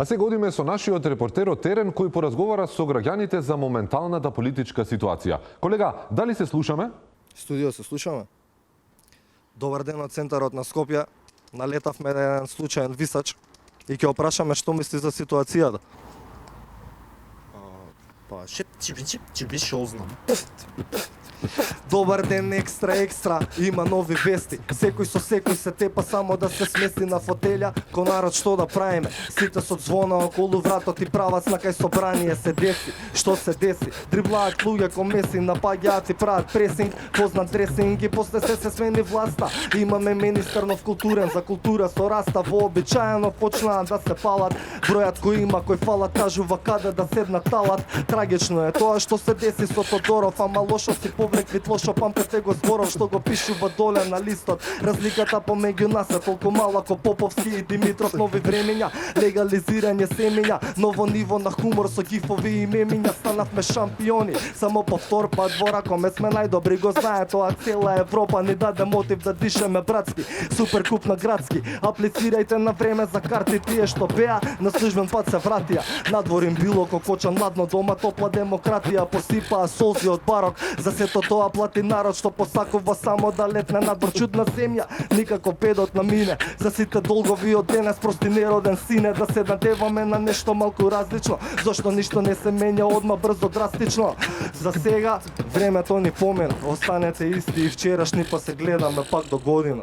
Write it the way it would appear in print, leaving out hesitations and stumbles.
А сега одиме со нашиот репортер од терен кој поразговара со граѓаните за моменталната политичка ситуација. Колега, дали се слушаме? Студио се слушаме. Добар ден од центарот на Скопје. Налетавме на еден случаен висач и ќе опрашаме што мисли за ситуацијата. Па, ќе би шо знам. Добар ден, екстра, има нови вести. Секој со секој се тепа само да се смести на фотелја. Ко народ што да правиме? Сите со звона околу вратот и правац на кај собрание се деси. Што се деси? Дриблаат луѓе ко Меси, напаѓаат и прават пресинг, познат дресинг и после се смени власта. Имаме министер нов културен за култура со раста. Вообичаено почнаа да се палат. Бројат кој има, кој фалат, кажува каде да седнат талат. Трагично е тоа што се деси со Тодоров, ама лошо си повлеквит лошо памтете го зборов што го пишува доле на листот. Разликата помеѓу нас е толку мала ко Поповски и Димитров. Нови времења, легализирање семења, ново ниво на хумор со гифови и мемиња. Станавме шампиони, само повтор па двора коме сме најдобри го знае тоа. Цела Европа ни даде мотив да дишеме братски. Суперкуп на градски, аплицирајте на време за карти. Тие што беа на службен пат се вратија. Надворим било кокочан ладно, дома топла демократија. Посипаа солзи од барок, за сето тоа плати народ што посакува само да летне надвор чудна земја. Никако педот на мине, за сите долгови од денес прости нероден сине. Да се надеваме на нешто малку различно, зашто ништо не се менја одма брзо драстично. За сега времето ни помина, останете исти и вчерашни па се гледаме пак до година.